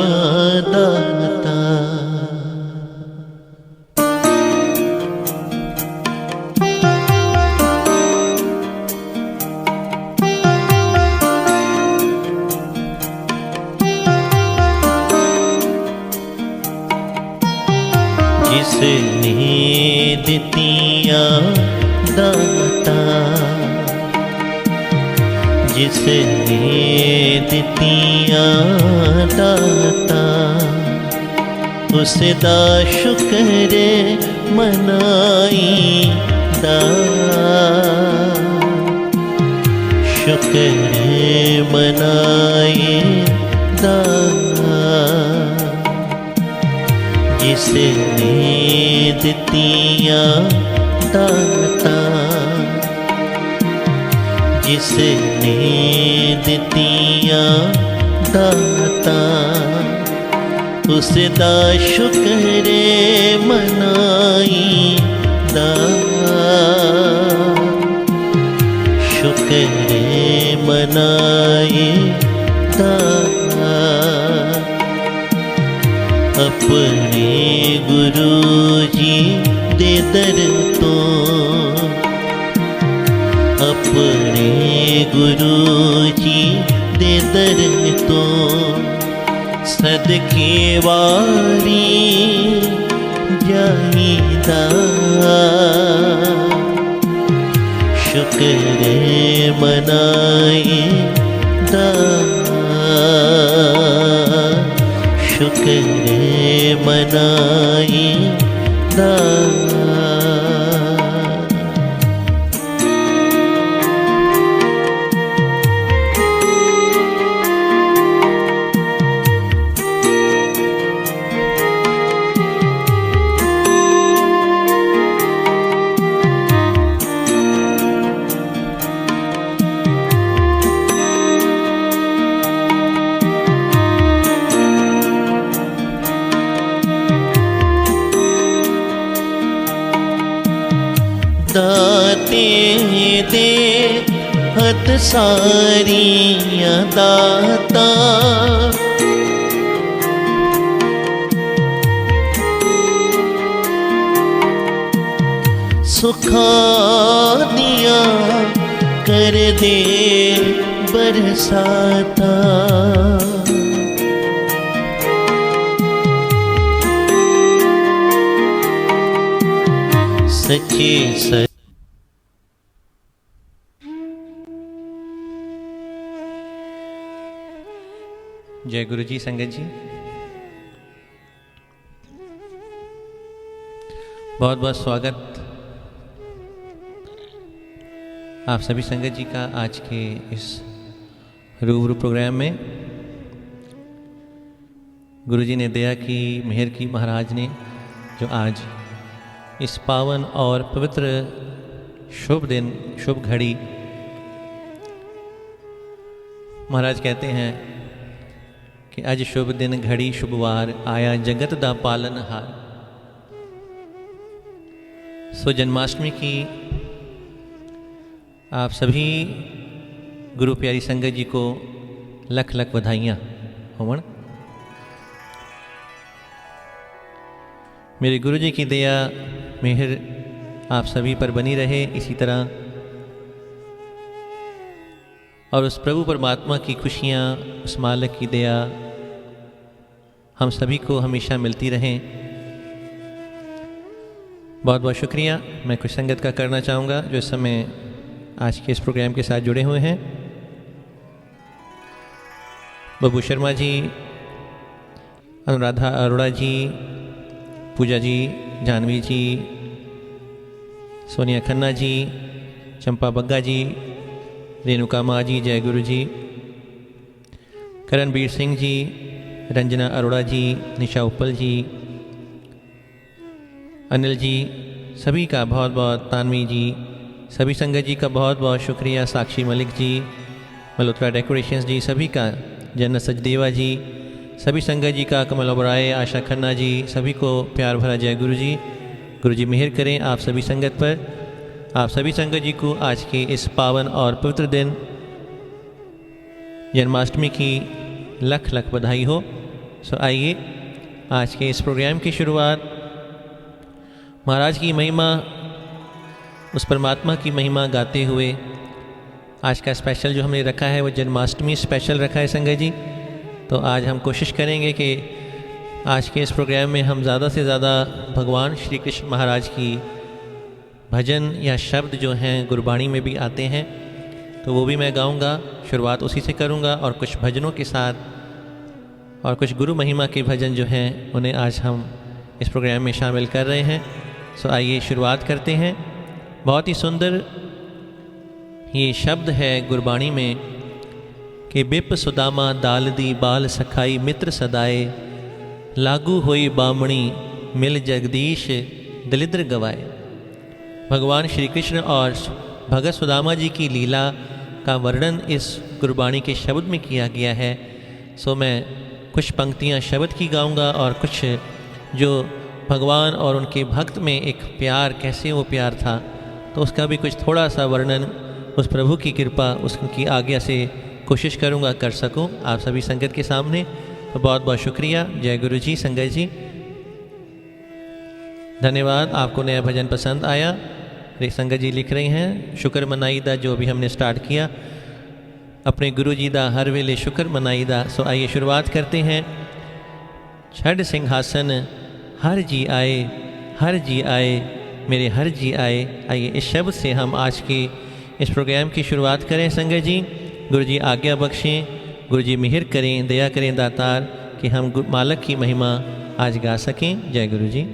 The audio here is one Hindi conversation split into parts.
दाता। जिसने दितियाँ दाता, जिसने दितियाँ दाता, उसे दा शुक्र मनाई दा, शुक्र मनाई दा। जिसने दितियाँ दाता, जिसने दितियाँ दाता, उसे दा शुक्र मनाई दा, शुक्र मनाई दा। अपने गुरु जी दे दर तो, अपने गुरु जी दे दर तो, सदके वारी जाईदा, शुक्र मनाई दा, शुक्र मनाई दा। दाते दे हथ सारियां दाता, सुखा दिया कर दे बरसाता, सच्चे जय गुरु जी। संगत जी, बहुत बहुत स्वागत आप सभी संगत जी का आज के इस रूबरू प्रोग्राम में। गुरु जी ने दया की, मेहर की, महाराज ने जो आज इस पावन और पवित्र शुभ दिन, शुभ घड़ी, महाराज कहते हैं कि अज शुभ दिन घड़ी शुभवार, आया जगत दा पालनहार। सो जन्माष्टमी की आप सभी गुरु प्यारी संगत जी को लख लख बधाइयाँ होवन। मेरे गुरु जी की दया मेहर आप सभी पर बनी रहे इसी तरह, और उस प्रभु परमात्मा की खुशियाँ, उस मालिक की दया हम सभी को हमेशा मिलती रहें। बहुत बहुत शुक्रिया। मैं कुछ संगत का करना चाहूँगा जो इस समय आज के इस प्रोग्राम के साथ जुड़े हुए हैं। बब्बू शर्मा जी, अनुराधा अरोड़ा जी, पूजा जी, जानवी जी, सोनिया खन्ना जी, चंपा बग्गा जी, रेणुका माँ जी, जय गुरु जी, करणबीर सिंह जी, रंजना अरोड़ा जी, निशा उपल जी, अनिल जी, सभी का बहुत बहुत, तानवी जी, सभी संगत जी का बहुत बहुत शुक्रिया। साक्षी मलिक जी, मल्होत्रा डेकोरेशंस जी, सभी का, जन्नत सचदेवा जी, सभी संगत जी का, कमल ओबराय, आशा खन्ना जी, सभी को प्यार भरा जय गुरु जी। गुरु जी मेहर करें आप सभी संगत पर। आप सभी संगत जी को आज के इस पावन और पवित्र दिन जन्माष्टमी की लख लख बधाई हो। सो आइए आज के इस प्रोग्राम की शुरुआत महाराज की महिमा, उस परमात्मा की महिमा गाते हुए आज का स्पेशल जो हमने रखा है वो जन्माष्टमी स्पेशल रखा है संगत जी। तो आज हम कोशिश करेंगे कि आज के इस प्रोग्राम में हम ज़्यादा से ज़्यादा भगवान श्री कृष्ण महाराज की भजन या शब्द जो हैं गुरबाणी में भी आते हैं तो वो भी मैं गाऊंगा। शुरुआत उसी से करूंगा और कुछ भजनों के साथ और कुछ गुरु महिमा के भजन जो हैं उन्हें आज हम इस प्रोग्राम में शामिल कर रहे हैं। सो आइए शुरुआत करते हैं। बहुत ही सुंदर ये शब्द है गुरबाणी में कि बिप सुदामा दाल दी बाल सखाई मित्र सदाए, लागू होई बामणी मिल जगदीश दलिद्र गवाए। भगवान श्री कृष्ण और भगत सुदामा जी की लीला का वर्णन इस गुरबाणी के शब्द में किया गया है। सो मैं कुछ पंक्तियां शब्द की गाऊंगा और कुछ जो भगवान और उनके भक्त में एक प्यार, कैसे वो प्यार था, तो उसका भी कुछ थोड़ा सा वर्णन उस प्रभु की कृपा, उसकी आज्ञा से कोशिश करूंगा कर सकूं आप सभी संगत के सामने। तो बहुत बहुत शुक्रिया। जय गुरु जी। संगत जी धन्यवाद, आपको नया भजन पसंद आया। संगत जी लिख रही हैं शुक्र मनाईदा, जो भी हमने स्टार्ट किया अपने गुरु जी दा हर वेले शुक्र मनाईदा। सो आइए शुरुआत करते हैं। छड़ सिंहासन हर जी आए, हर जी आए मेरे हर जी आए। आइए इस शब्द से हम आज के इस प्रोग्राम की शुरुआत करें। संगत जी गुरु जी आज्ञा बख्शें, गुरु जी मिहर करें, दया करें दातार कि हम मालक की महिमा आज गा सकें। जय गुरु जी।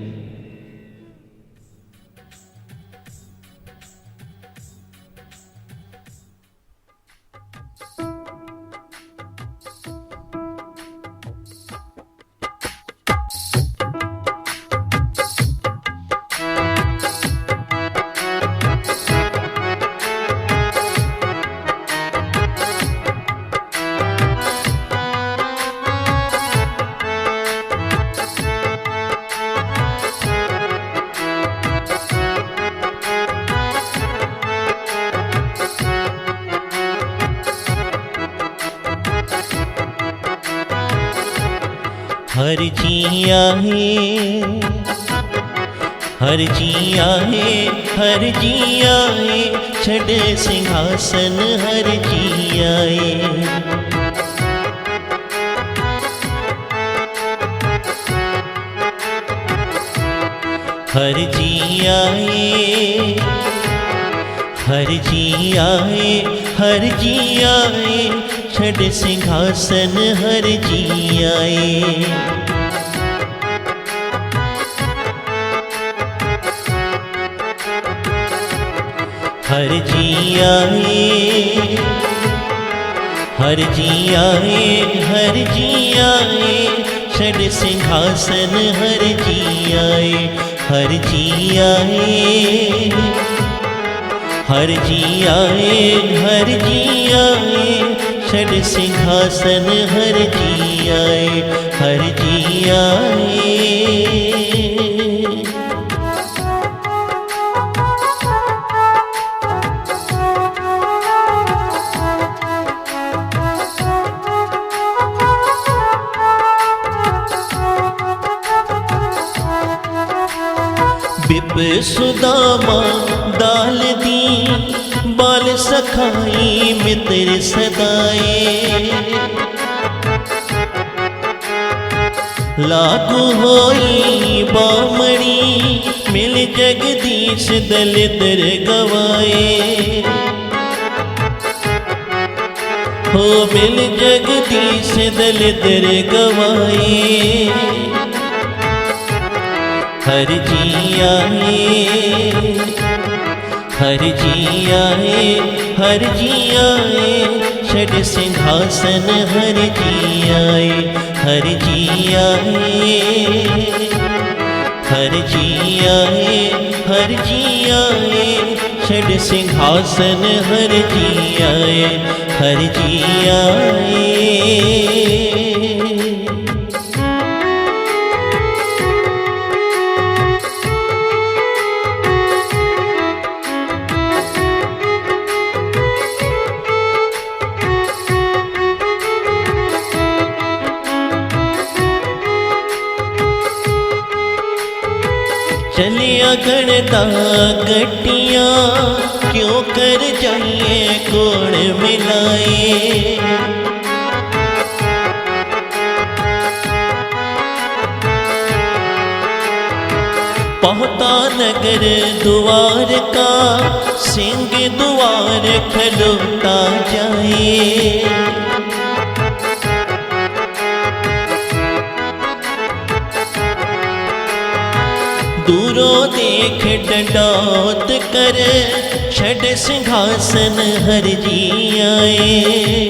हर जी आए, हर जी आए, हर जी आए, छड़ सिंहासन हर जी आए। हर जी आए, हर जी आए, हर जी आए, छड़ सिंहासन हर जी आए। हर जी आए, हर जी आए, हर जी आए, छड़ सिंहासन हर जी आए। हर जी आए, हर जी आए, हर जी आए, छड़ सिंहासन हर जी आए। हर जी आए। बिप सुदामा दाल दी बाल सखाई मित्र सदाए, लागू होई बामणी मिल जगदीश दलिद्र गवाए। हो मिल जगदीश दलिद्र गवाए। हर जी आए, हर जी आए, हर जी आए, छड़ सिंहासन हर जी आए। हर जी आए, हर जी आए, हर जी आए, छड़ सिंहासन हर जी आए। हर जी आए। चलिया गणता गटिया क्यों कर जाइए कोण मिलाए। पहुँचा नगर द्वार का सिंह द्वार खलोता जाए। दूरों देख डंडौत कर छड़ सिंहासन हर जी आए।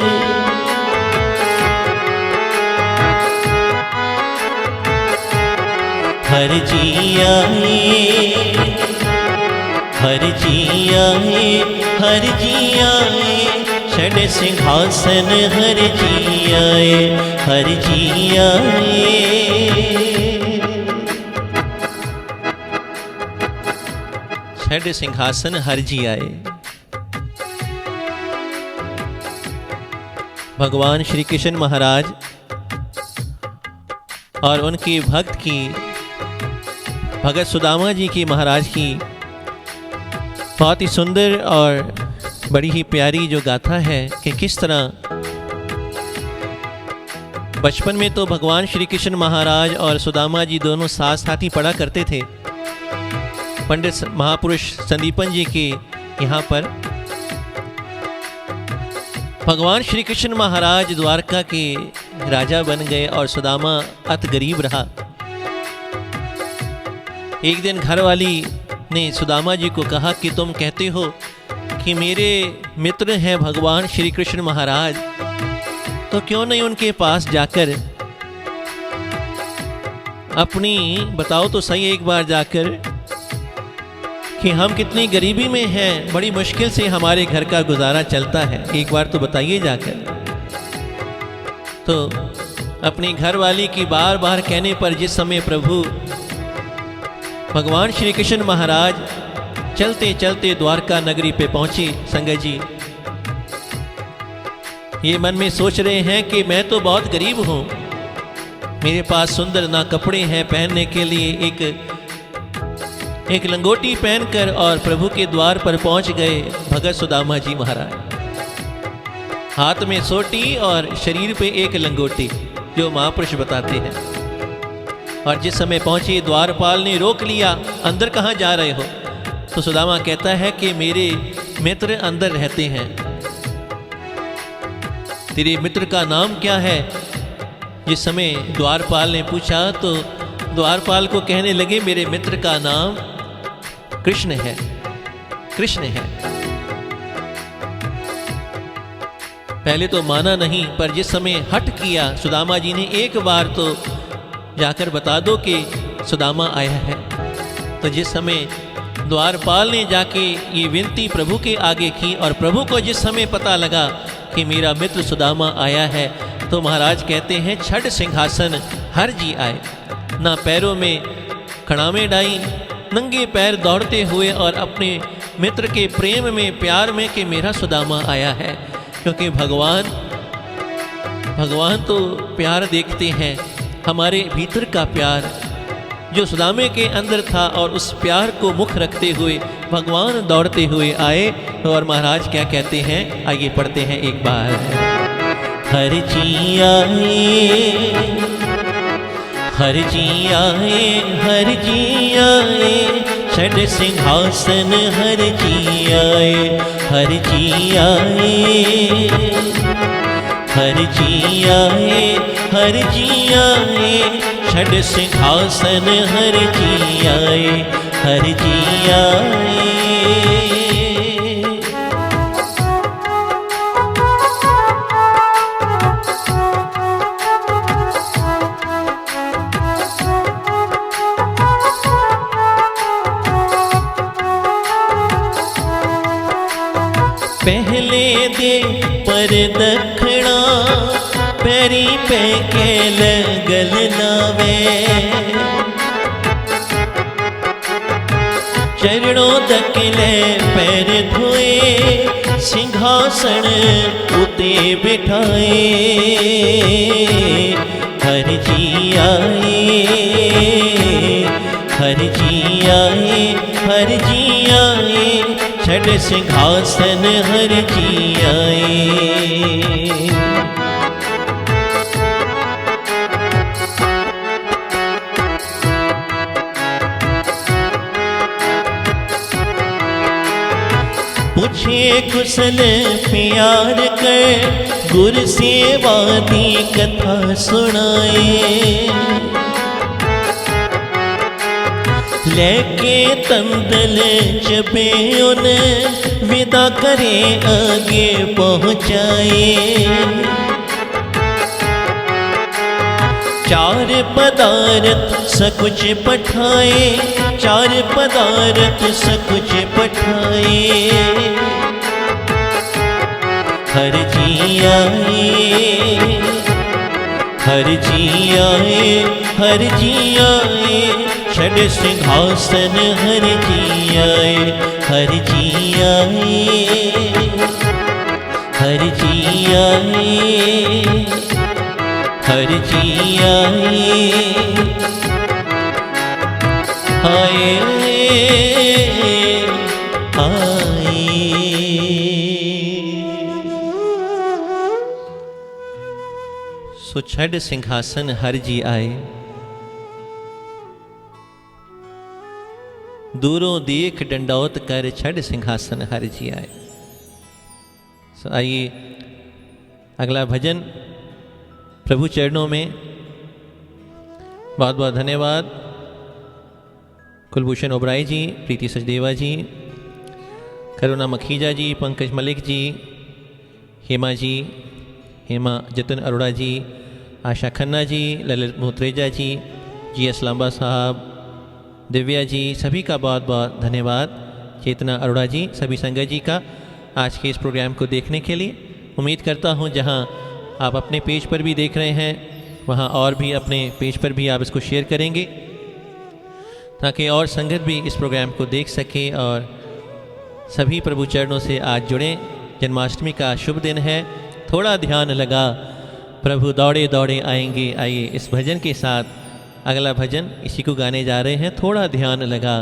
हर जी आए, हर जी आए, हर जी आए, छड़ सिंहासन हर जी आए, हर जी आए। छड़ सिंहासन हर जी आए। भगवान श्री कृष्ण महाराज और उनके भक्त की, भगत सुदामा जी की महाराज की बहुत ही सुंदर और बड़ी ही प्यारी जो गाथा है कि किस तरह बचपन में तो भगवान श्री कृष्ण महाराज और सुदामा जी दोनों साथ साथ ही पढ़ा करते थे। पंडित महापुरुष संदीपन जी के यहाँ पर भगवान श्री कृष्ण महाराज द्वारका के राजा बन गए और सुदामा अति गरीब रहा। एक दिन घरवाली ने सुदामा जी को कहा कि तुम कहते हो कि मेरे मित्र हैं भगवान श्री कृष्ण महाराज, तो क्यों नहीं उनके पास जाकर अपनी बताओ तो सही एक बार जाकर कि हम कितनी गरीबी में हैं, बड़ी मुश्किल से हमारे घर का गुजारा चलता है, एक बार तो बताइए जाकर। तो अपनी घरवाली की बार बार कहने पर जिस समय प्रभु भगवान श्री कृष्ण महाराज चलते चलते द्वारका नगरी पे पहुंचे, संगत जी ये मन में सोच रहे हैं कि मैं तो बहुत गरीब हूं, मेरे पास सुंदर ना कपड़े हैं पहनने के लिए, एक लंगोटी पहनकर और प्रभु के द्वार पर पहुंच गए भगत सुदामा जी महाराज। हाथ में सोटी और शरीर पे एक लंगोटी, जो महापुरुष बताते हैं। और जिस समय पहुंचे द्वारपाल ने रोक लिया, अंदर कहाँ जा रहे हो? तो सुदामा कहता है कि मेरे मित्र अंदर रहते हैं। तेरे मित्र का नाम क्या है? जिस समय द्वारपाल ने पूछा तो द्वारपाल को कहने लगे मेरे मित्र का नाम कृष्ण है, कृष्ण है। पहले तो माना नहीं, पर जिस समय हट किया सुदामा जी ने, एक बार तो जाकर बता दो कि सुदामा आया है। तो जिस समय द्वारपाल ने जाके ये विनती प्रभु के आगे की और प्रभु को जिस समय पता लगा कि मेरा मित्र सुदामा आया है, तो महाराज कहते हैं छड़ सिंहासन हर जी आए। ना पैरों में खड़ामें डाई, नंगे पैर दौड़ते हुए और अपने मित्र के प्रेम में, प्यार में कि मेरा सुदामा आया है। क्योंकि भगवान तो प्यार देखते हैं, हमारे भीतर का प्यार जो सुदामे के अंदर था, और उस प्यार को मुख रखते हुए भगवान दौड़ते हुए आए। और महाराज क्या कहते हैं, आइए पढ़ते हैं एक बार। हर जी आए, हर जी आए, हर जी आए, छड़ सिंहासन हर जी आए, हर जी आए, हर जी आए, हर जी आए, छड़ सिंहासन हर जी आए, हर जी आए। पहले दे पर दखना पैरी पे के लगल नावे, चरणों दकले पैर धोए सिंहासन उते बिठाए। हर जी आए, हर जी आए, षड सिंहासन हर जी आए। पूछे कुशल प्यार कर गुर सेवा दी कथा सुनाए। लेके तंदल जबे उन विदा करे आगे पहुँचाए। चार पदार्थ सकुच पठाए, चार पदार्थ सकुच पठाए। हर जी आए, हर जी आए, हर जी आए। षड सिंहासन हर जी आए, हर जी आए, हर जी आए, हर जी आए, आए आए। सो छड़ सिंहासन हर जी आए, दूरों देख डंडौत कर छड़ सिंहासन हर जी आए। सो आइए अगला भजन प्रभु चरणों में। बहुत बहुत धन्यवाद कुलभूषण ओबराय जी, प्रीति सचदेवा जी, करुणा मखीजा जी, पंकज मलिक जी, हेमा जी, हेमा जतिन अरोड़ा जी, आशा खन्ना जी, ललित मोत्रेजा जी, GS लांबा साहब, दिव्या जी, सभी का बहुत बहुत धन्यवाद। चेतना अरोड़ा जी, सभी संगत जी का आज के इस प्रोग्राम को देखने के लिए। उम्मीद करता हूँ जहाँ आप अपने पेज पर भी देख रहे हैं, वहाँ और भी अपने पेज पर भी आप इसको शेयर करेंगे ताकि और संगत भी इस प्रोग्राम को देख सके और सभी प्रभु चरणों से आज जुड़ें। जन्माष्टमी का शुभ दिन है, थोड़ा ध्यान लगा प्रभु दौड़े दौड़े आएंगे। आइए इस भजन के साथ अगला भजन इसी को गाने जा रहे हैं। थोड़ा ध्यान लगा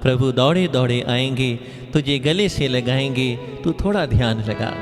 प्रभु दौड़े दौड़े आएंगे, तुझे गले से लगाएंगे तू थोड़ा ध्यान लगा।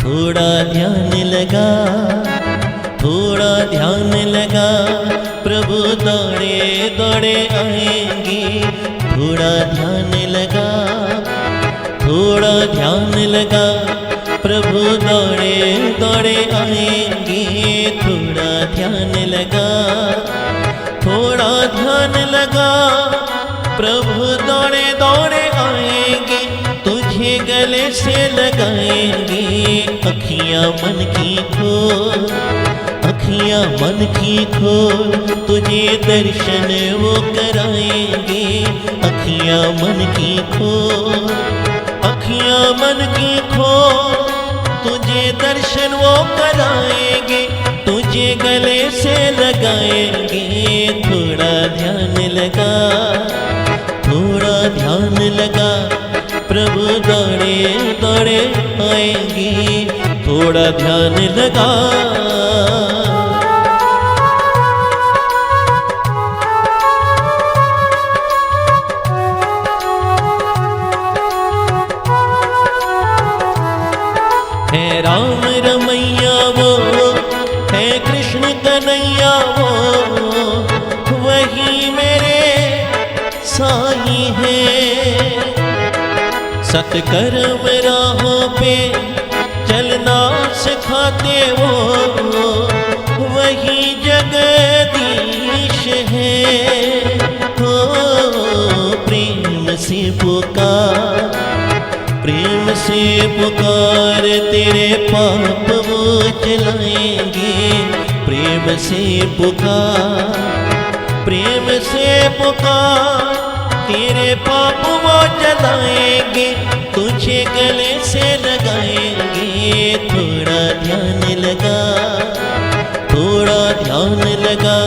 थोड़ा ध्यान लगा, थोड़ा ध्यान लगा प्रभु दौड़े दौड़े आएंगे। थोड़ा ध्यान लगा, थोड़ा ध्यान लगा प्रभु दौड़े दौड़े आएंगे। थोड़ा ध्यान लगा, थोड़ा ध्यान लगा प्रभु दौड़े दौड़े आएंगे, तुझे गले से लगाएंगे। अखियाँ मन की खोल, अखियाँ मन की खोल, तुझे दर्शन वो कराएंगे। अखियाँ मन की खोल, अखियाँ मन की खोल, तुझे दर्शन वो कराएंगे, तुझे गले से लगाएंगे। थोड़ा ध्यान लगा, थोड़ा ध्यान लगा प्रभु दौड़े दौड़े आएंगे। थोड़ा ध्यान लगा, है राम रमैया वो, है कृष्ण कन्हैया वो, वही मेरे साईं है। सतकर्म राहों पे चलना सिखाते वो, वही जगदीश है। हो प्रेम से पुकार, प्रेम से पुकार, तेरे पाप वो जलाएंगे। प्रेम से पुकार, प्रेम से पुकार, तेरे पाप वो जलाएंगे, तुझे गले से लगाएंगे। थोड़ा ध्यान लगा, थोड़ा ध्यान लगा,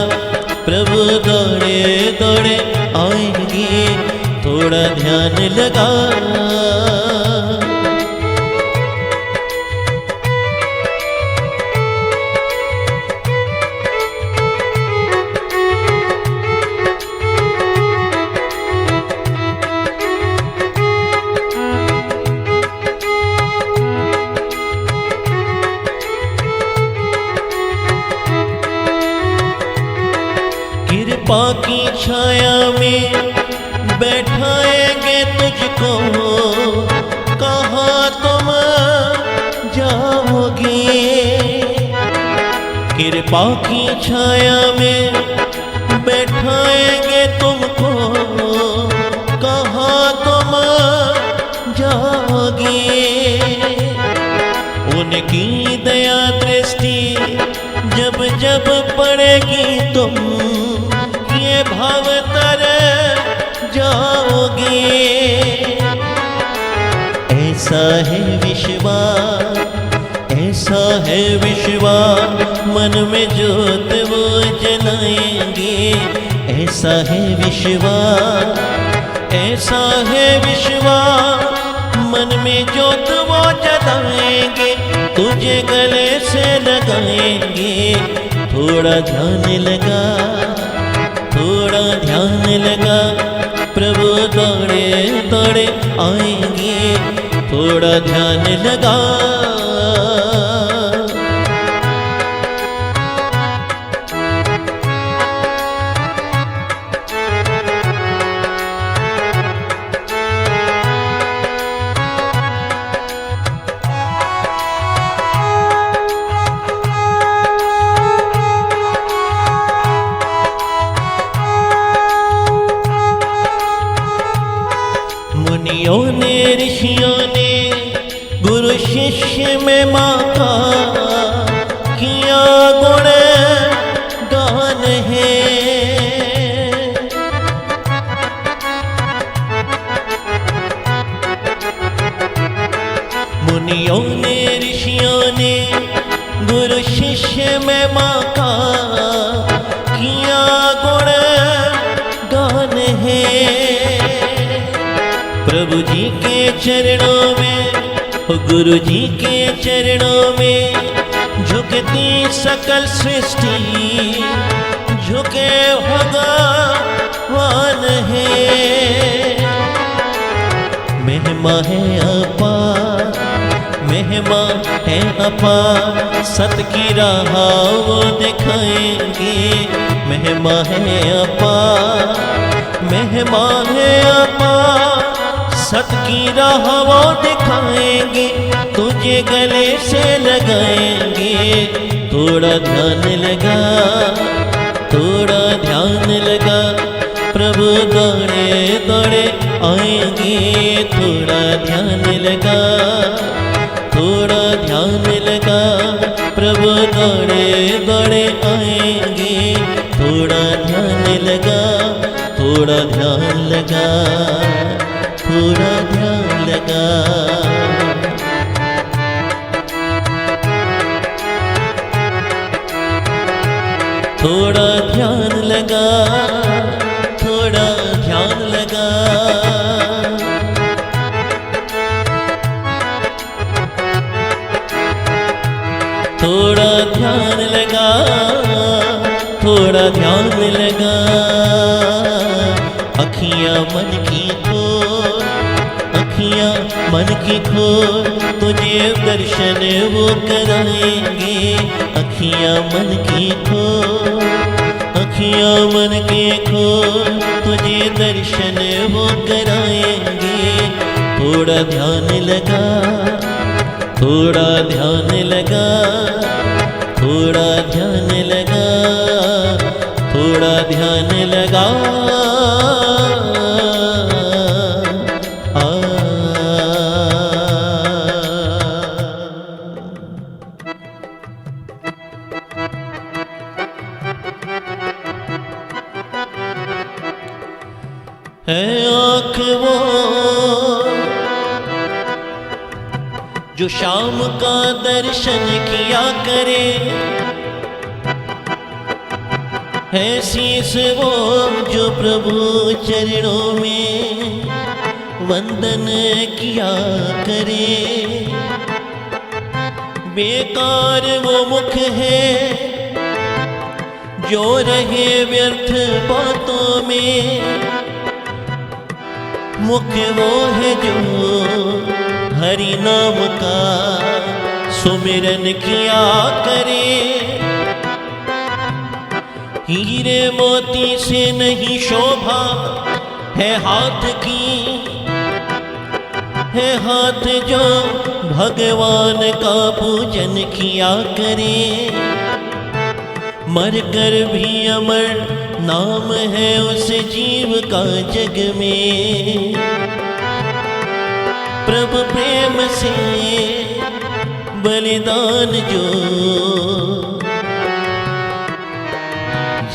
प्रभु दौड़े दौड़े आएंगे। थोड़ा ध्यान लगा। कृपा की छाया में बैठाएंगे तुझको, कहाँ तुम जाओगे। कृपा की छाया में बैठाएंगे तुमको, कहाँ तुम जाओगे। उनकी दया दृष्टि जब जब पड़ेगी, तुम ये भाव तर जाओगे। ऐसा है विश्वास, ऐसा है विश्वास, मन में ज्योत वो जलाएंगे। ऐसा है विश्वास, ऐसा है विश्वास, मन में ज्योत वो जलाएंगे। तुझे गले से लगाएंगे। थोड़ा ध्यान लगा, थोड़ा ध्यान लगा, प्रभु दौड़े दौड़े आएंगे। थोड़ा ध्यान लगा। मुनियों ने ऋषियों ने गुरु शिष्य में माता किया गुण गान है। मुनियों ने ऋषियों ने गुरु शिष्य में माता किया गुण गान है। प्रभु जी के चरणों में, गुरु जी के चरणों में झुकती सकल सृष्टि, झुके भगवान है। महिमा है अपार, महिमा है अपार, सत की राह वो दिखाएंगे। महिमा है अपार, महिमा है अपार, सत की राह वो दिखाएंगे। तुझे गले से लगाएंगे। थोड़ा ध्यान लगा, थोड़ा ध्यान लगा, प्रभु दौड़े दौड़े आएंगे। थोड़ा ध्यान लगा, थोड़ा ध्यान लगा, प्रभु दौड़े दौड़े आएंगे। थोड़ा ध्यान लगा, थोड़ा ध्यान लगा, थोड़ा ध्यान लगा। थोड़ा ध्यान लगा, थोड़ा ध्यान लगा। थोड़ा ध्यान लगा, थोड़ा ध्यान लगा। अखियां मन की खोल, अखियां मन की खोल, तुझे दर्शन वो कराएंगे। अखियां मन की खोल, अखियां मन की खोल, तुझे दर्शन वो कराएंगे। थोड़ा ध्यान लगा, थोड़ा ध्यान लगा, थोड़ा ध्यान लगा, थोड़ा ध्यान लगा। है आँख वो जो शाम का दर्शन किया करे, है शीस वो जो प्रभु चरणों में वंदन किया करे। बेकार वो मुख है जो रहे व्यर्थ बातों में, मुख वो है जो हरि नाम का सुमिरन किया करे। हीरे मोती से नहीं शोभा है हाथ की, है हाथ जो भगवान का पूजन किया करे। मर कर भी अमर नाम है उस जीव का जग में। प्रभु प्रेम से बलिदान जो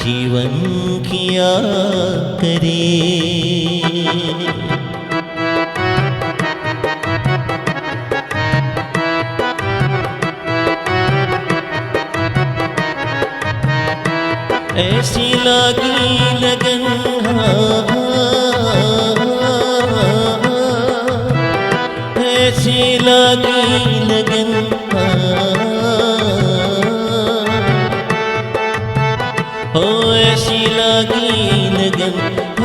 जीवन किया करे। ऐसी लागी लगन ऐसी लागी लगन हो, ऐसी लागी लगन,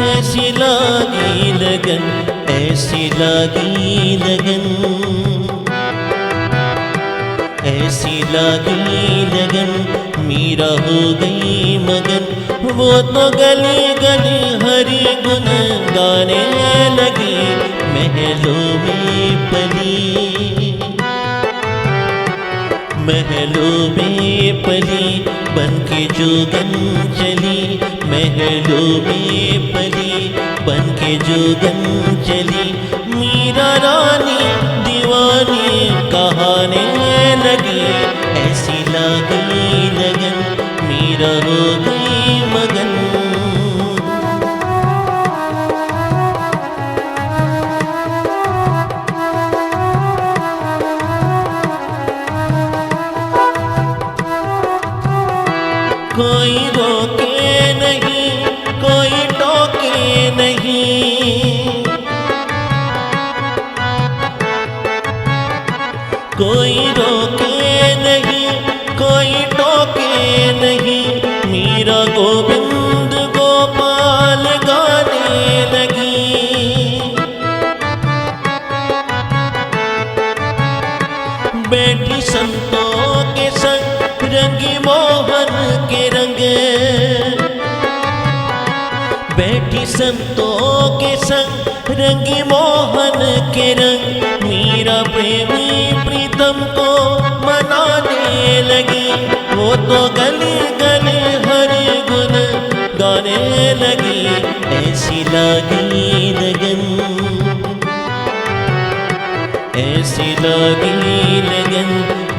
ऐसी लागी लगन, ऐसी लागी लगन, ऐसी लागी लगन। मीरा हो गई मगन, वो तो गली गली हरि गुण गाने लगी। महलों में पली, महलों में पली, बन के जोगन चली। महलों में पली, बन के जोगन चली। मीरा रानी दीवानी कहाने लगी। ऐसी लागी लगन, मीरा हो गई मगन। कोई रोके नहीं, कोई टोके नहीं, कोई रोके नहीं, कोई टोके नहीं। मीरा गोविंद गोपाल गाने लगी। बैठी संतों के संग रंगी मोहन के रंग, बैठी संतों के संग रंगी मोहन के रंग। मीरा प्रेमी प्रीतम को मनाने लगी। वो तो गली गली हरि गुण गाने लगी। ऐसी लागी लगन, ऐसी लागी लगन,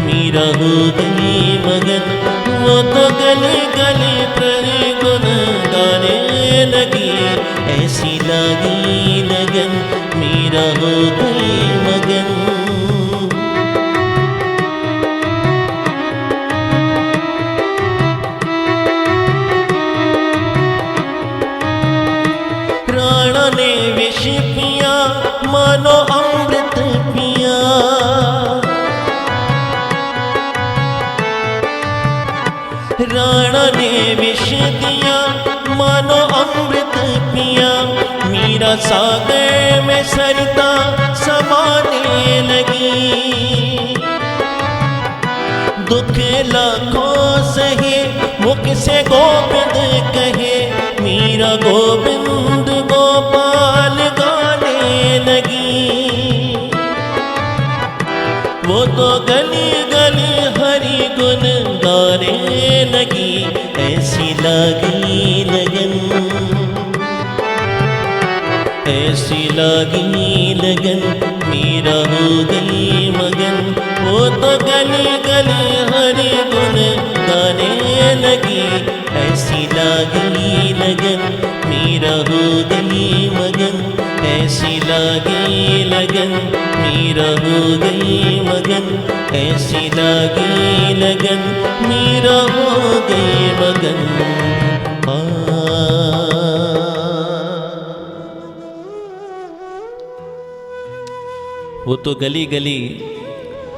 मीरा हो गई मगन। वो तो गली गली हरि गुण गाने लगी। ऐसी लागी लगन, मीरा हो गई मगन। राणा ने विष पिया, मानो अमृत पिया। राणा ने विष दिया, मानो अमृत पिया। मीरा सागर में सरिता समाने लगी। दुख लाखों सहे, मुख से गोविंद कहे। मीरा गोविंद गोपाल गाने लगी। वो तो गली गली हरि गुण गाने लगी। ऐसी लागी लगन, ऐसी लागी लगन, मीरा हो गई मगन। वो तो गली गली हरि गुण गाने लगी। ऐसी लागी लगन, मीरा हो गई मगन। लगन, मीरा हो गई मगन, ऐसी लागी लगन, मीरा हो गई मगन। वो तो गली गली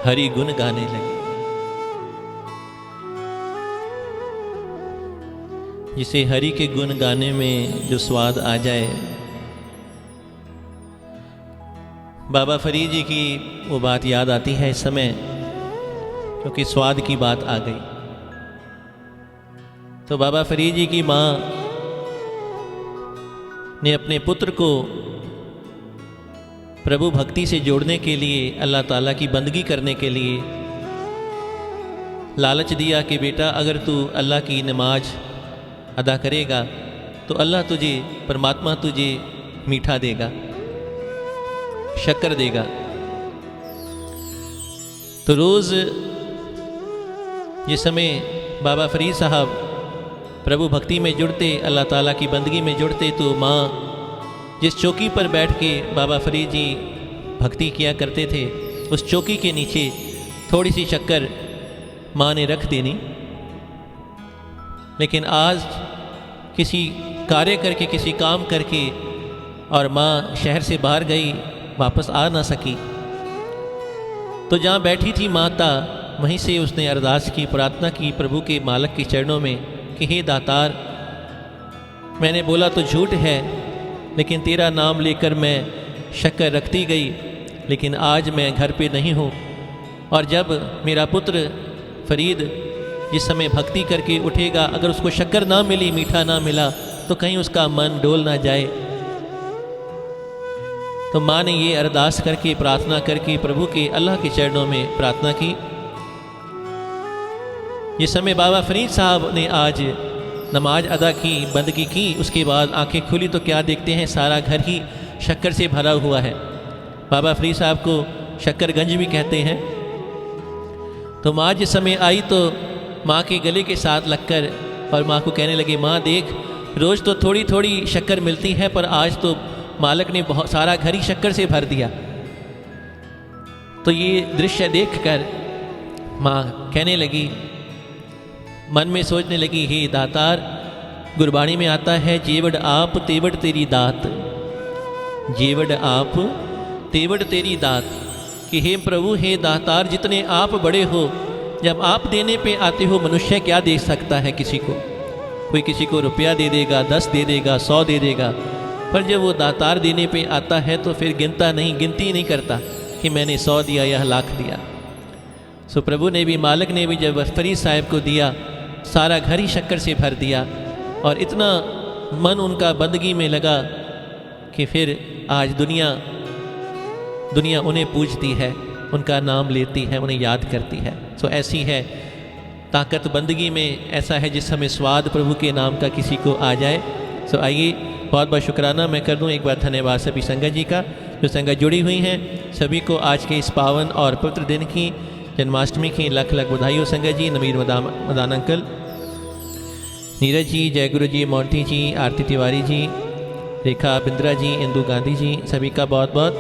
हरि गुण गाने लगी। जिसे हरि के गुण गाने में जो स्वाद आ जाए, बाबा फरीद जी की वो बात याद आती है इस समय, क्योंकि स्वाद की बात आ गई। तो बाबा फरीद जी की माँ ने अपने पुत्र को प्रभु भक्ति से जोड़ने के लिए, अल्लाह ताला की बंदगी करने के लिए लालच दिया कि बेटा अगर तू अल्लाह की नमाज अदा करेगा तो अल्लाह तुझे, परमात्मा तुझे मीठा देगा, शक्कर देगा। तो रोज़ जिस समय बाबा फरीद साहब प्रभु भक्ति में जुड़ते, अल्लाह ताला की बंदगी में जुड़ते, तो माँ जिस चौकी पर बैठ के बाबा फरीद जी भक्ति किया करते थे, उस चौकी के नीचे थोड़ी सी शक्कर माँ ने रख देनी। लेकिन आज किसी कार्य करके, किसी काम करके, और माँ शहर से बाहर गई, वापस आ ना सकी, तो जहाँ बैठी थी माता, वहीं से उसने अरदास की, प्रार्थना की प्रभु के मालिक के चरणों में कि हे दातार, मैंने बोला तो झूठ है, लेकिन तेरा नाम लेकर मैं शक्कर रखती गई, लेकिन आज मैं घर पे नहीं हूँ। और जब मेरा पुत्र फरीद जिस समय भक्ति करके उठेगा, अगर उसको शक्कर ना मिली, मीठा ना मिला, तो कहीं उसका मन डोल ना जाए। तो माँ ने ये अरदास करके, प्रार्थना करके प्रभु के, अल्लाह के चरणों में प्रार्थना की। जिस समय बाबा फरीद साहब ने आज नमाज अदा की, बंदगी की, उसके बाद आंखें खुली तो क्या देखते हैं, सारा घर ही शक्कर से भरा हुआ है। बाबा फरीद साहब को शक्करगंज भी कहते हैं। तो माँ जिस समय आई तो माँ के गले के साथ लगकर और माँ को कहने लगे, माँ देख, रोज़ तो थोड़ी थोड़ी शक्कर मिलती है, पर आज तो मालिक ने बहुत सारा घर ही शक्कर से भर दिया। तो ये दृश्य देखकर माँ कहने लगी, मन में सोचने लगी, हे दातार, गुरबाणी में आता है, जेवड़ आप तेवड़ तेरी दात, जेवड़ आप तेवड़ तेरी दात, कि हे प्रभु, हे दातार, जितने आप बड़े हो, जब आप देने पे आते हो, मनुष्य क्या दे सकता है किसी को? कोई किसी को रुपया दे देगा, 10 दे देगा, 100 दे देगा, पर जब वो दातार देने पे आता है तो फिर गिनती नहीं करता कि मैंने 100 दिया या लाख दिया। सो प्रभु ने भी, मालिक ने भी जब फरीद साहब को दिया, सारा घर ही शक्कर से भर दिया, और इतना मन उनका बंदगी में लगा कि फिर आज दुनिया उन्हें पूजती है, उनका नाम लेती है, उन्हें याद करती है। सो ऐसी है ताकत बंदगी में, ऐसा है जिस समय स्वाद प्रभु के नाम का किसी को आ जाए। सो आइए, बहुत बहुत शुक्राना मैं कर दूं एक बार, धन्यवाद सभी संगत जी का, जो संगत जुड़ी हुई हैं। सभी को आज के इस पावन और पवित्र दिन की, जन्माष्टमी की लख लख बधाई हो संगत जी। नवीन मदान अंकल, नीरज जी, जय गुरु जी, मोंटी जी, आरती तिवारी जी, रेखा बिंद्रा जी, इंदू गांधी जी, सभी का बहुत बहुत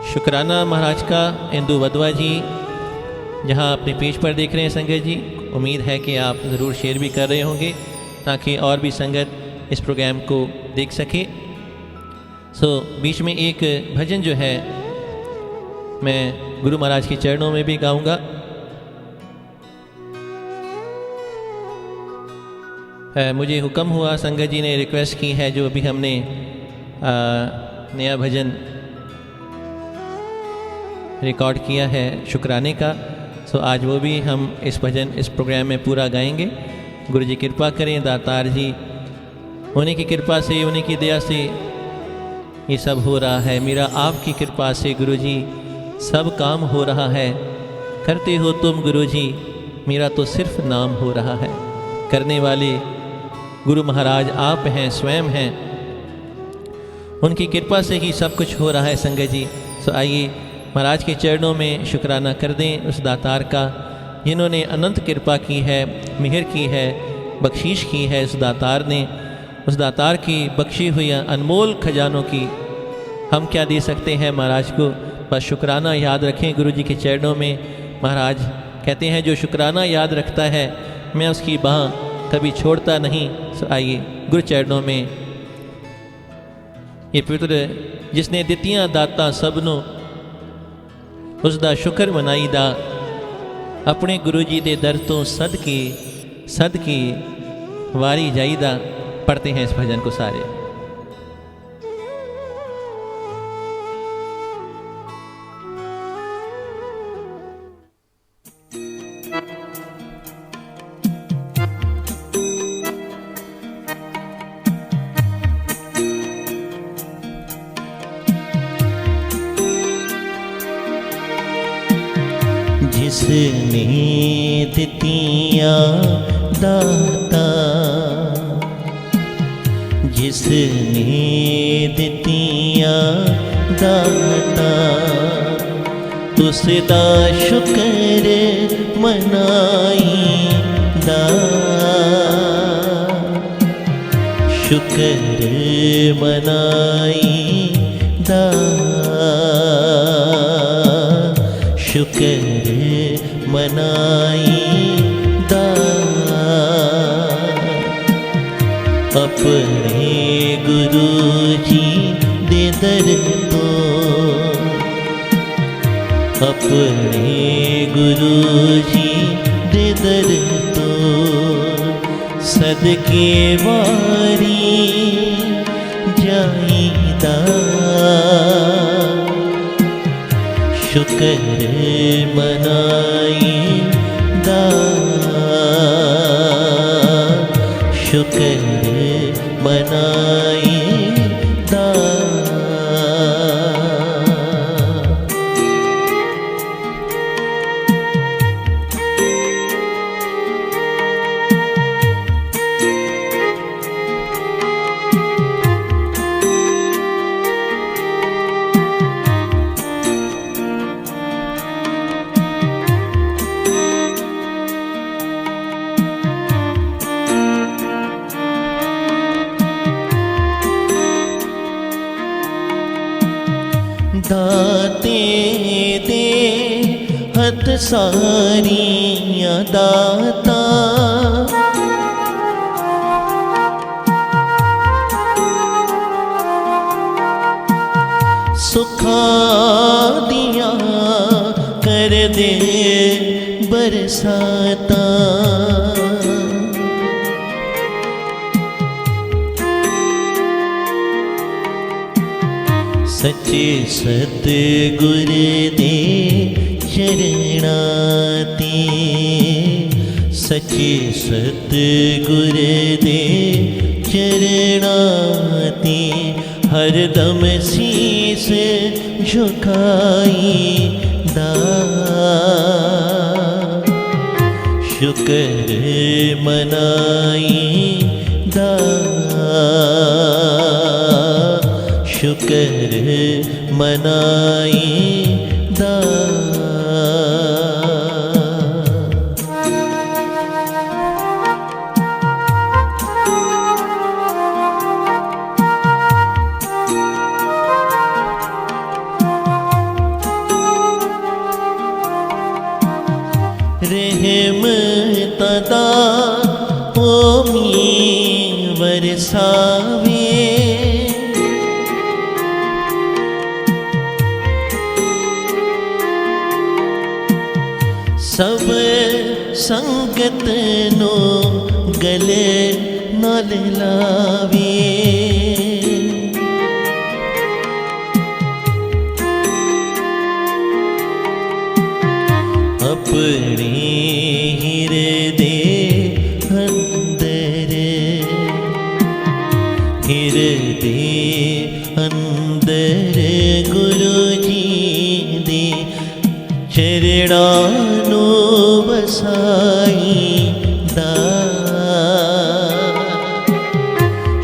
शुक्राना महाराज का। इंदू वधवा जी जहाँ अपने पेज पर देख रहे हैं संगत जी, उम्मीद है कि आप ज़रूर शेयर भी कर रहे होंगे ताकि और भी संगत इस प्रोग्राम को देख सके। सो बीच में एक भजन जो है मैं गुरु महाराज के चरणों में भी गाऊंगा। मुझे हुक्म हुआ, संगत जी ने रिक्वेस्ट की है, जो अभी हमने नया भजन रिकॉर्ड किया है शुक्राने का, सो आज वो भी हम इस भजन, इस प्रोग्राम में पूरा गाएंगे। गुरु जी कृपा करें, दातार जी उन्हीं की कृपा से, उन्हीं की दया से ये सब हो रहा है। मेरा आपकी कृपा से गुरु जी सब काम हो रहा है। करते हो तुम गुरु जी, मेरा तो सिर्फ नाम हो रहा है। करने वाले गुरु महाराज आप हैं, स्वयं हैं, उनकी कृपा से ही सब कुछ हो रहा है संगत जी। सो आइए महाराज के चरणों में शुक्राना कर दें उस दातार का, जिन्होंने अनंत कृपा की है, मेहर की है, बख्शीश की है। उस दातार ने, उस दातार की बख्शी हुई अनमोल खजानों की हम क्या दे सकते हैं महाराज को, बस शुक्राना याद रखें गुरु जी के चरणों में। महाराज कहते हैं जो शुक्राना याद रखता है मैं उसकी बाह कभी छोड़ता नहीं। आइए गुरु चरणों में ये पुत्र जिसने दित्तियां दाता सबनों उसका शुक्र मनाई दा, अपने गुरु जी के दर तो सदके वारी जाईदा। पढ़ते हैं इस भजन को सारे। जिसने दित्तियां दाता, जिसने दित्तियां दाता, उसदा शुक्र मनाईदा, शुक्र मनाईदा, शुक्र मनाईदा। अपने गुरु जी दे दर तो, अपने गुरु जी दे दर तो, सदके वारी जाईदा, शुक्र मनाईदा, शुक्र मनाईदा। दाते दे हथ सारियां दाता, सुखा दिया कर दे बरसाता, सच्चे सतगुर दे चरणाते, सच्चे सतगुर दे चरणाते, हरदम शीस झुकाईदा, शुक्र मनाईदा, शुक्र मनाईदा। रहमत दा ओमी वरसावे, सब संगत नो गले नाल लावे, अपने हृदय अंदर, हृदय अंदर गुरु जी दे चरणानो बसाईदा,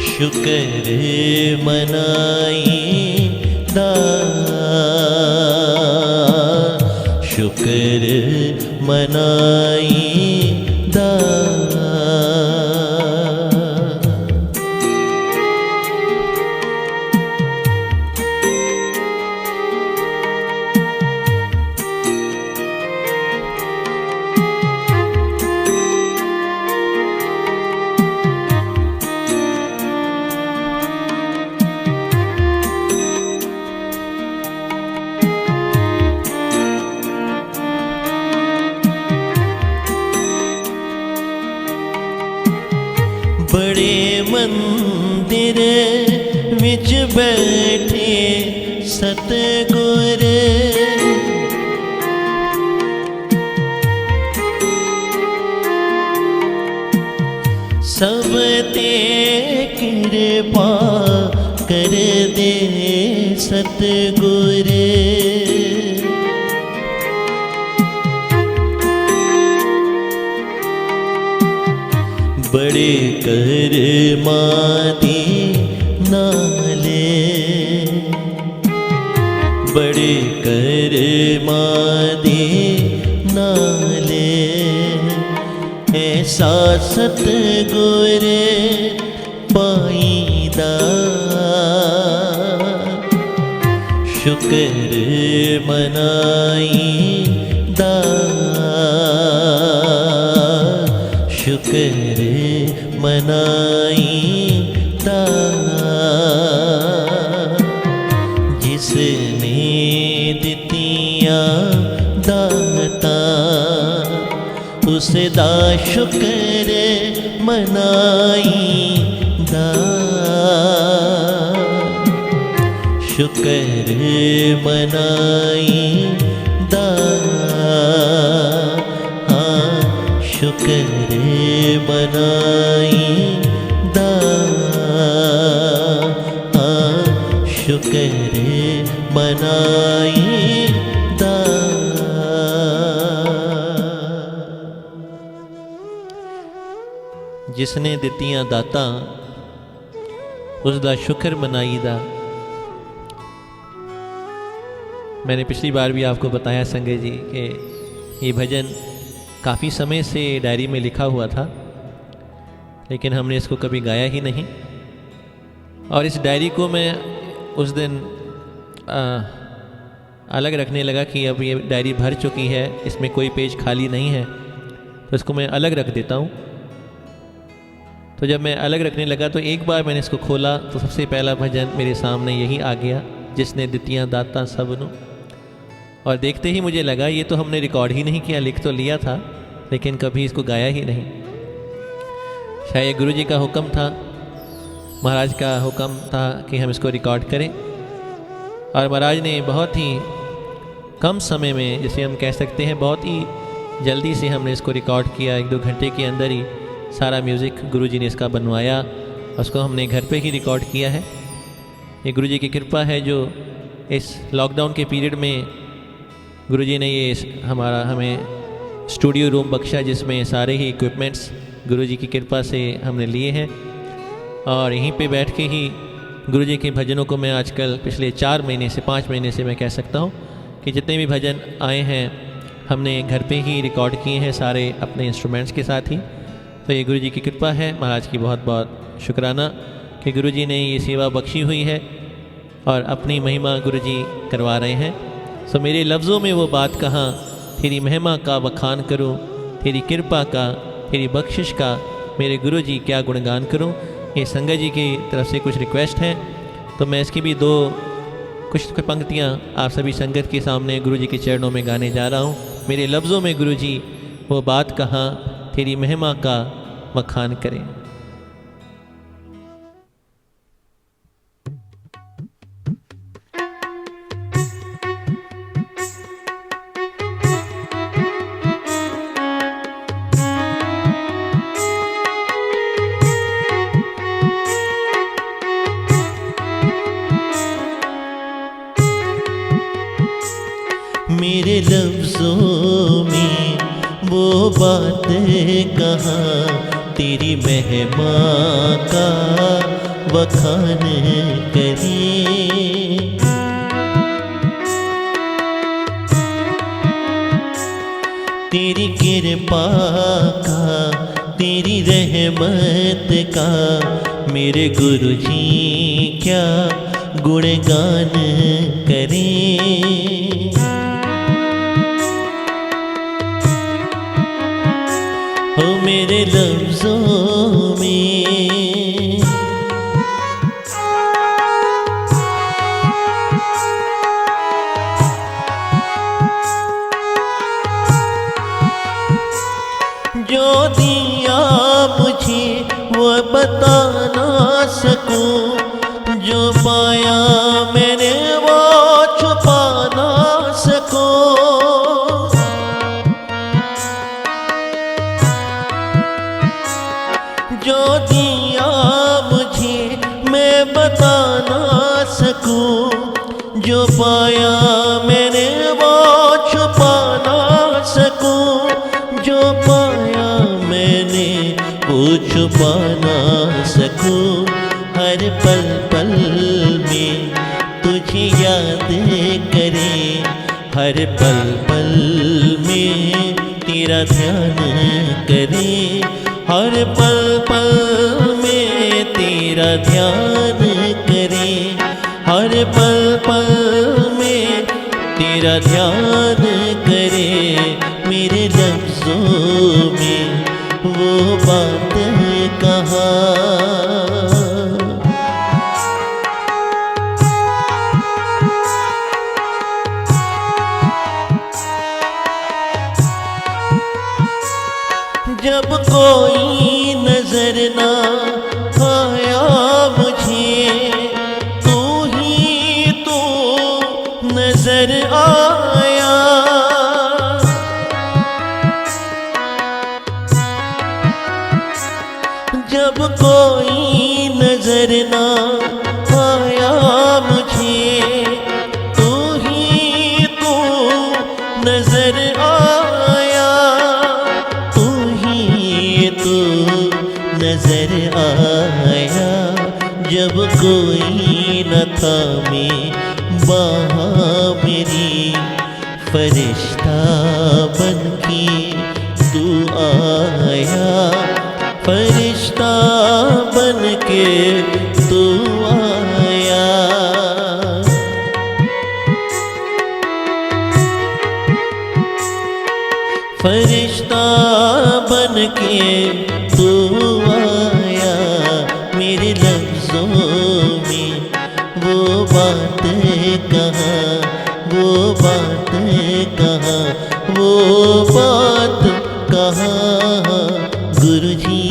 शुक्र मनाईदा, शुक्र मनाईदा। मंदिर विच बैठे सतगुर, सब ते कृपा कर दे सतगुर। बड़े कर्मा दे नाले, बड़े कर्मा दे नाले, ऐसा सतगुर पाईदा, शुक्र मनाईदा, शुक्र मनाईदा, जिसने दितियां दाता उसदा शुक्र मनाईदा, शुक्र मनाईदा, हाँ शुक्र मनाईदा, हाँ शुक्र मनाईदा। जिसने दितियां दाता उसदा शुक्र मनाईदा। मैंने पिछली बार भी आपको बताया संजय जी कि ये भजन काफ़ी समय से डायरी में लिखा हुआ था, लेकिन हमने इसको कभी गाया ही नहीं। और इस डायरी को मैं उस दिन अलग रखने लगा कि अब ये डायरी भर चुकी है, इसमें कोई पेज खाली नहीं है, तो इसको मैं अलग रख देता हूँ। तो जब मैं अलग रखने लगा तो एक बार मैंने इसको खोला तो सबसे पहला भजन मेरे सामने यही आ गया, जिसने दितियां दाता सबनों। और देखते ही मुझे लगा ये तो हमने रिकॉर्ड ही नहीं किया, लिख तो लिया था लेकिन कभी इसको गाया ही नहीं। शायद गुरु जी का हुक्म था, महाराज का हुक्म था कि हम इसको रिकॉर्ड करें। और महाराज ने बहुत ही कम समय में, जिसे हम कह सकते हैं बहुत ही जल्दी से हमने इसको रिकॉर्ड किया। 1-2 घंटे के अंदर ही सारा म्यूज़िक गुरुजी ने इसका बनवाया, उसको हमने घर पे ही रिकॉर्ड किया है। ये गुरुजी की कृपा है जो इस लॉकडाउन के पीरियड में गुरुजी ने ये हमें स्टूडियो रूम बख्शा, जिसमें सारे ही इक्विपमेंट्स गुरुजी की कृपा से हमने लिए हैं। और यहीं पे बैठ के ही गुरुजी के भजनों को मैं आजकल पिछले 4 महीने से 5 महीने से मैं कह सकता हूँ कि जितने भी भजन आए हैं हमने घर पे ही रिकॉर्ड किए हैं, सारे अपने इंस्ट्रूमेंट्स के साथ ही। तो ये गुरुजी की कृपा है, महाराज की बहुत बहुत शुक्राना कि गुरुजी ने ये सेवा बख्शी हुई है और अपनी महिमा गुरुजी करवा रहे हैं। सो मेरे लफ्ज़ों में वो बात कहाँ, तेरी महिमा का बखान करूँ, तेरी कृपा का, तेरी बख्शिश का, मेरे गुरुजी क्या गुणगान करूँ। ये संगत जी की तरफ से कुछ रिक्वेस्ट हैं, तो मैं इसकी भी कुछ पंक्तियाँ आप सभी संगत के सामने गुरुजी के चरणों में गाने जा रहा हूँ। मेरे लफ्ज़ों में गुरुजी वो बात कहाँ, तेरी महिमा का बखान करें। मेरे लफ्ज़ों में वो बात कहाँ, तेरी महिमा का बखान करें। तेरी कृपा का, तेरी रहमत का, मेरे गुरुजी क्या गुणगान करें। हो मेरे लफ्ज़ों में जो दिया मुझे वो बता ना सकूं, जो पाया मैंने वो छुपा ना सकूं। जो दिया मुझे मैं बता ना सकूं, जो पाया मैंने वो छुपा ना सकूं। जो पाया मैंने वो छुपा ना सकूं। हर पल पल में तुझे याद करे, हर पल पल में तेरा ध्यान करे, हर पल पल में तेरा ध्यान करे, हर पल पल में तेरा ध्यान करे। मेरे लफ्ज़ों में वो बात कहा, जब कोई नजर ना आया मुझे, तू ही तू नजर आया। जब कोई नजर ना आया मुझे, तू ही तू नजर आया, तू ही तू नजर आया। जब कोई न था मैं वहाँ मेरी, फरिश्ता बनके तू आया, फरिश्ता बनके तू आया। फरिश्ता बनके तू आया। मेरे लफ्ज़ों में वो बात कहाँ, वो बात कहाँ, वो बात कहाँ गुरुजी।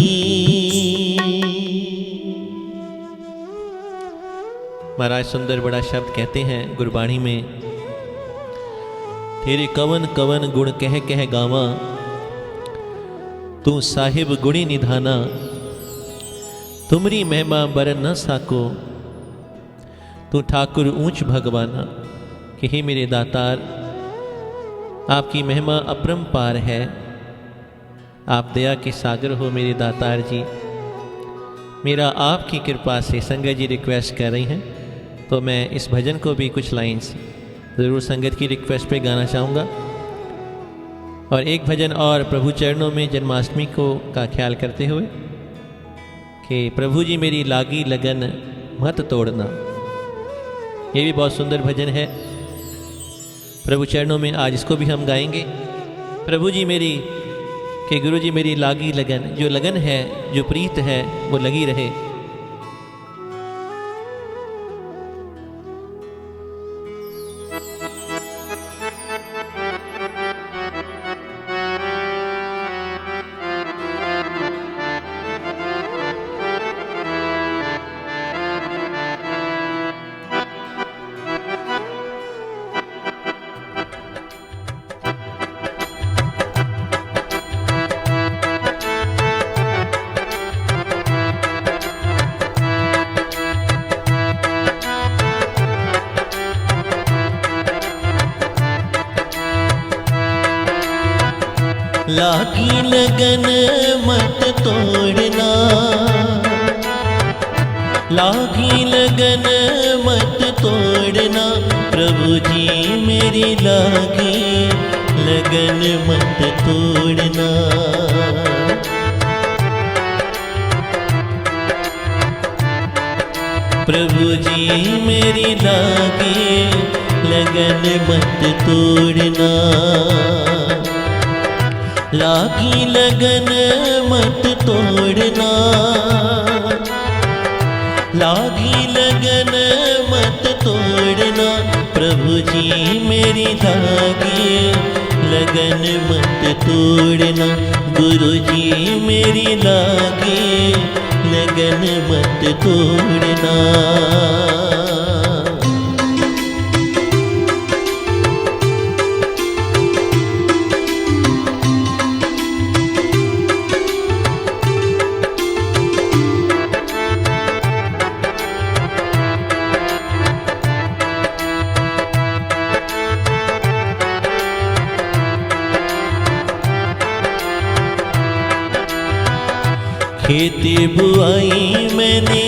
महाराज सुंदर बड़ा शब्द कहते हैं गुरबाणी में, तेरे कवन कवन गुण कह कह गावा, तू साहिब गुणी निधाना, तुमरी महिमा बरन न साको, तू ठाकुर ऊंच भगवाना। कि हे मेरे दातार, आपकी महिमा अपरंपार है, आप दया के सागर हो मेरे दातार जी। मेरा आपकी कृपा से, संगत जी रिक्वेस्ट कर रही हैं, तो मैं इस भजन को भी कुछ लाइन्स ज़रूर संगत की रिक्वेस्ट पे गाना चाहूँगा। और एक भजन और प्रभु चरणों में जन्माष्टमी को का ख्याल करते हुए कि प्रभु जी मेरी लागी लगन मत तोड़ना। ये भी बहुत सुंदर भजन है, प्रभु चरणों में आज इसको भी हम गाएंगे। प्रभु जी मेरी कि गुरु जी मेरी लागी लगन, जो लगन है, जो प्रीत है, वो लगी रहे। लागी लगन मत तोड़ना, लागी लगन मत तोड़ना। प्रभु जी मेरी लागी लगन मत तोड़ना। प्रभु जी मेरी लागी लगन मत तोड़ना। लागी लगन मत तोड़ना, लागी लगन मत तोड़ना। प्रभु जी मेरी लागी लगन मत तोड़ना। गुरु जी मेरी लागी लगन मत तोड़ना। खेती बुआई मैंने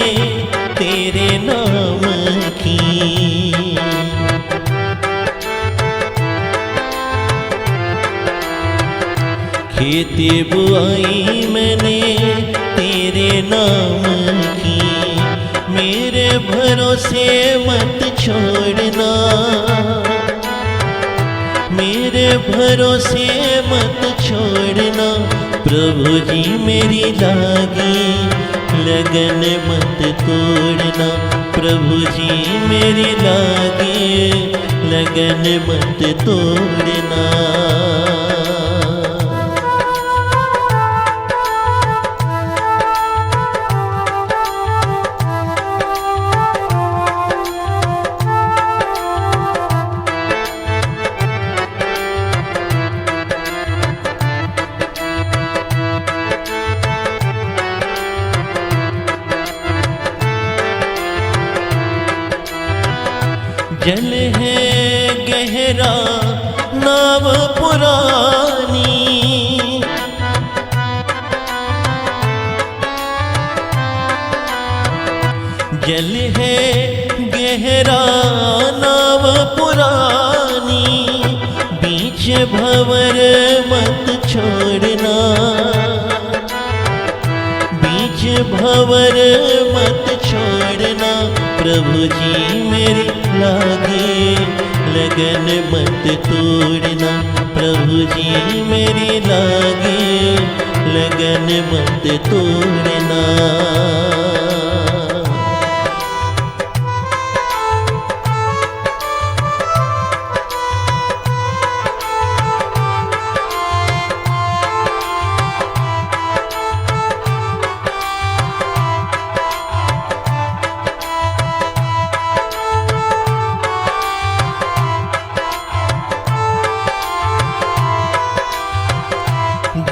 तेरे नाम की, खेती बुआई मैंने तेरे नाम की, मेरे भरोसे मत छोड़ना, मेरे भरोसे मत छोड़ना। प्रभु जी मेरी लागी लगन मत तोड़ना, प्रभु जी मेरी लागी लगन मत तोड़ना। जल है गहरा नाव पुरानी, जल है गहरा नाव पुरानी, बीच भंवर मत छोड़ना, बीच भंवर मत छोड़ना। प्रभु जी मेरी लागे लगन मत तोड़ना, प्रभु जी मेरी लागे लगन मत तोड़ना।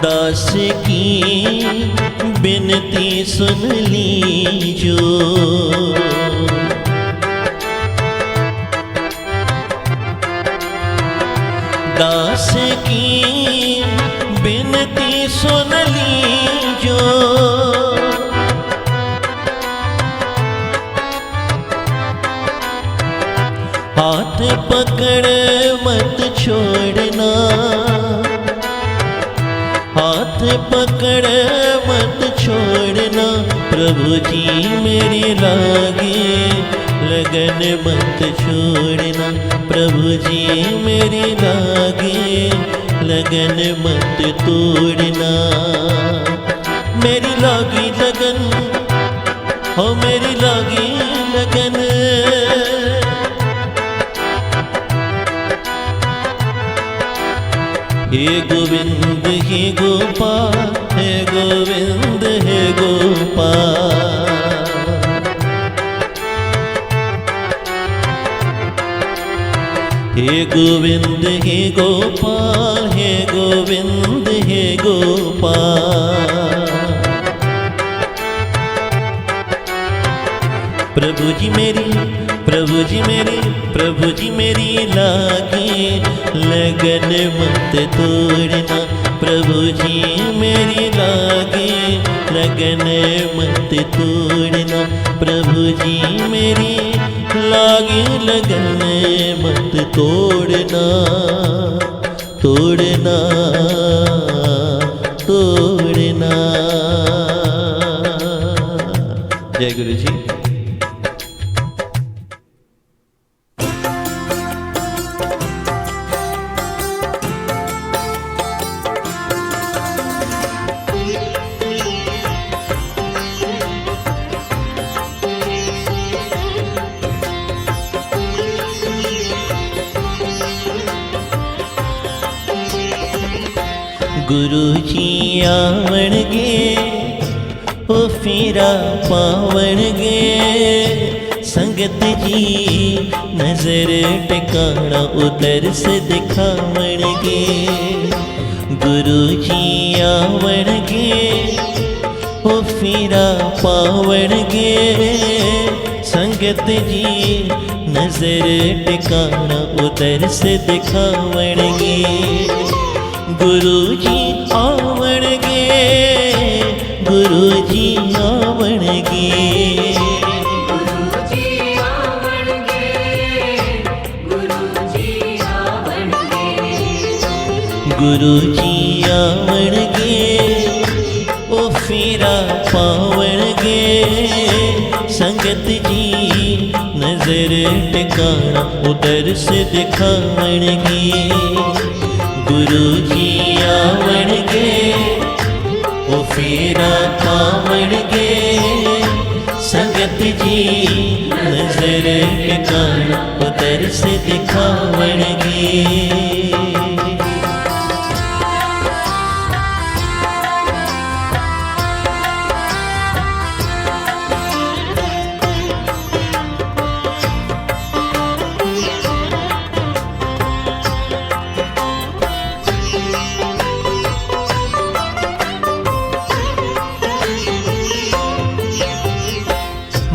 दास की बिनती सुन लीजो, दास की बिनती सुन लीजो, हाथ पकड़ मत छोड़ना, हाथ पकड़ मत छोड़ना। प्रभु जी मेरी लागे लगन मत छोड़ना, प्रभु जी मेरी लागे लगन मत तोड़ना। मेरी लागी लगन हो, मेरी लागी लगन, हे गोविंद हे गोपाल, हे गोविंद हे गोपाल। हे गोविंद हे गोपाल, हे गोविंद हे गोपाल। प्रभु जी मेरी, प्रभु जी मेरी, प्रभु जी मेरी लागे लगन मत तोड़ना, प्रभु जी मेरी लागे लगन मत तोड़ना, प्रभु जी मेरी लागे लगन मत तोड़ना, तोड़ना, तोड़ना। जय गुरु जी। गुरु जी आवणगे ओ फेरा पावण गे संगत जी नजर टिकाना उधर से दिखावण गे गुरु जी आवण गे ओ फेरा पावण गे संगत जी नजर टिकाना उधर से दिखावण गे गुरु जी आवण गे गुरु जी आवण गे गुरु जी आवण गे ओ फेरा पावण गे संगत जी नजर टिकाना उधर से दिखावण गे गुरु जी आवण गे ओ फेरा पावण गे संगत जी नजर टिकाना उधर से दिखावण गे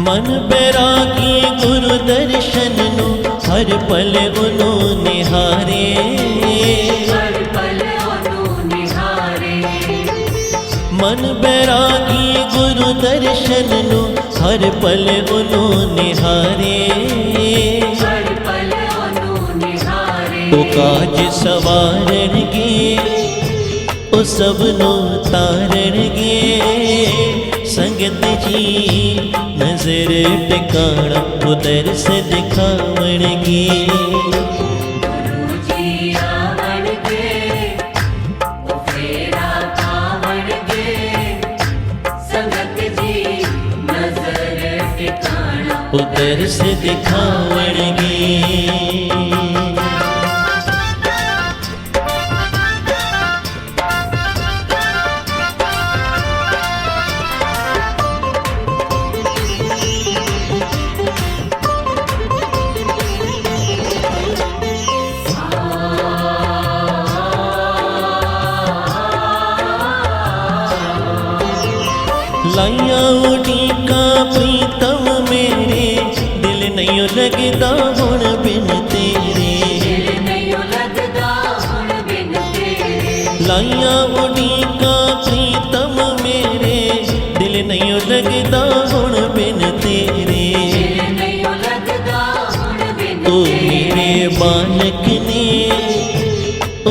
मन बैरागी गुरु दर्शन नु हर पल उनु निहारे मन बैरागी गुरु दर्शन नु हर पल उनु निहारे ओ काज सवारण गे ओ सबनु तारण गे संगत जी नजर टिकाना उधर से दिखावण गे गुरु जी आवण गे ओ फेरा पावण गे संगत जी नजर टिकाना उधर से दिखावण गे लाइया उड़ीका प्रीतम मेरे दिल नहीं लगदा हुण बिन तेरे लाइया उड़ीका प्रीतम मेरे दिल नहीं लगदा हुण बिन तेरे ओ मेरे बालक ने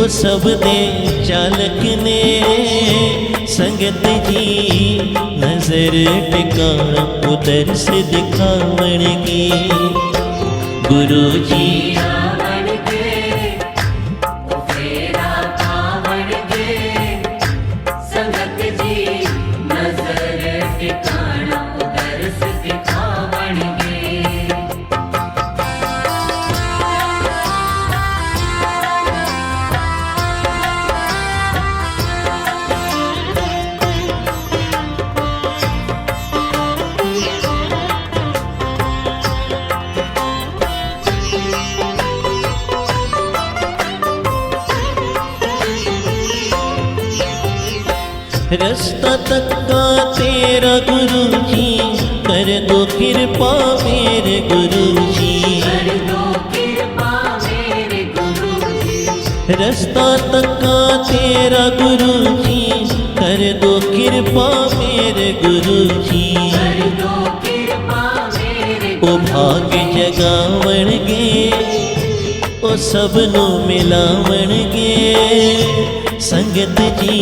ओ सब दे चालक ने संगत जी नजर टिकाना उधर से दिखावण गे गुरु जी आवण गे ओ फेरा पावण गे संगत जी नजर टिकाना उधर से दिखावण गे रास्ता तक्का तेरा गुरु जी कर दो कृपा मेरे गुरु जी कर दो कृपा मेरे गुरु जी रास्ता तक्का तेरा गुरु जी कर दो कृपा मेरे गुरु जी कर दो कृपा मेरे ओ भाग्य जगावण गे ओ सबनु मिलावण गे संगत जी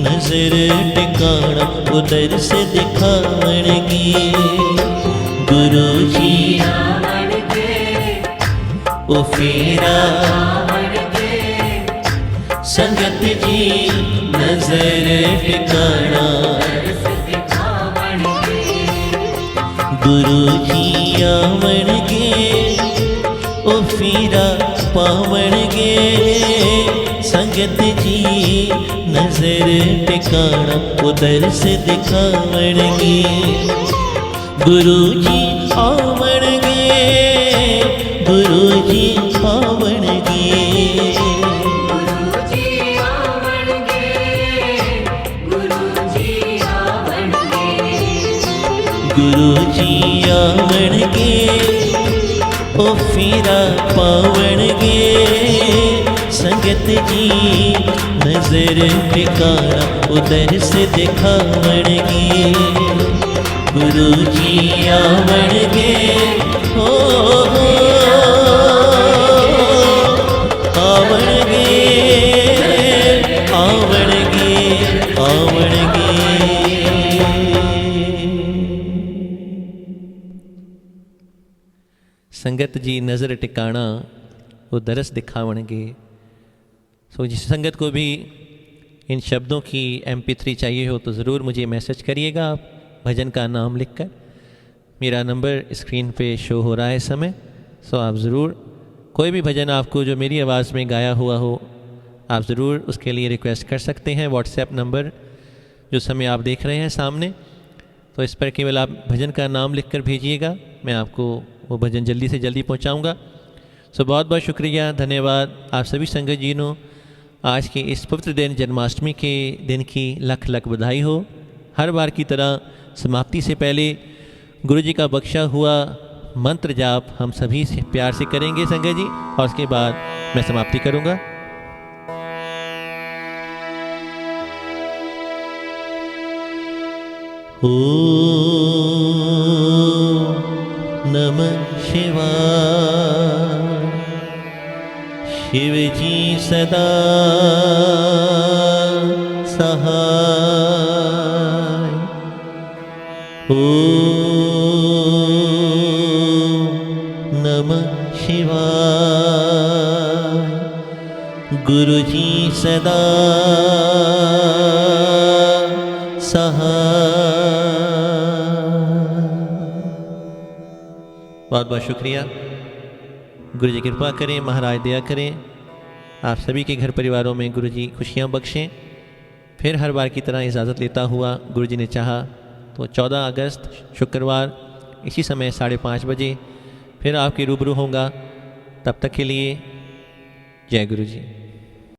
नजर टिकाना उधर से दिखावण गे गुरु जी आवण गे ओ फेरा पावण गे संगत जी नजर टिकाना उधर से दिखावण गे गुरु जी आवण गे ओ फेरा पावण गे संगत जी नजर टिकाना उधर से दिखावणगे गुरु जी आवणगे गुरु जी आवणगे गुरुजी आवणगे गुरुजी आवणगे गुरु जी आवणगे ओ फेरा पावणगे संगत जी नजर टिकाना उधर से दिखावणगे गुरु जी आवणगे हो आवणगे आवणगे आवणगे संगत जी नज़र टिकाना वो दरस दिखावणगे। सो जिस संगत को भी इन शब्दों की MP3 चाहिए हो तो ज़रूर मुझे मैसेज करिएगा आप भजन का नाम लिखकर। मेरा नंबर स्क्रीन पे शो हो रहा है इस समय। सो आप ज़रूर कोई भी भजन आपको जो मेरी आवाज़ में गाया हुआ हो आप ज़रूर उसके लिए रिक्वेस्ट कर सकते हैं। व्हाट्सएप नंबर जो समय आप देख रहे हैं सामने, तो इस पर केवल आप भजन का नाम लिखकर भेजिएगा, मैं आपको वो भजन जल्दी से जल्दी पहुंचाऊंगा। सो बहुत बहुत शुक्रिया, धन्यवाद आप सभी संगत जीनों। आज के इस पवित्र दिन जन्माष्टमी के दिन की लख लख बधाई हो। हर बार की तरह समाप्ति से पहले गुरु जी का बख्शा हुआ मंत्र जाप हम सभी से प्यार से करेंगे संगत जी, और उसके बाद मैं समाप्ति करूंगा। ओम नमः शिवाय। शिव जी सदा सहाय। ओम नमः शिवाय। गुरु जी सदा सहाय। बहुत बहुत शुक्रिया। गुरु जी कृपा करें, महाराज दया करें, आप सभी के घर परिवारों में गुरु जी खुशियाँ बख्शें। फिर हर बार की तरह इजाज़त लेता हुआ गुरु जी ने चाहा तो 14 अगस्त शुक्रवार इसी समय 5:30 बजे फिर आपके रूबरू होऊंगा। तब तक के लिए जय गुरु जी।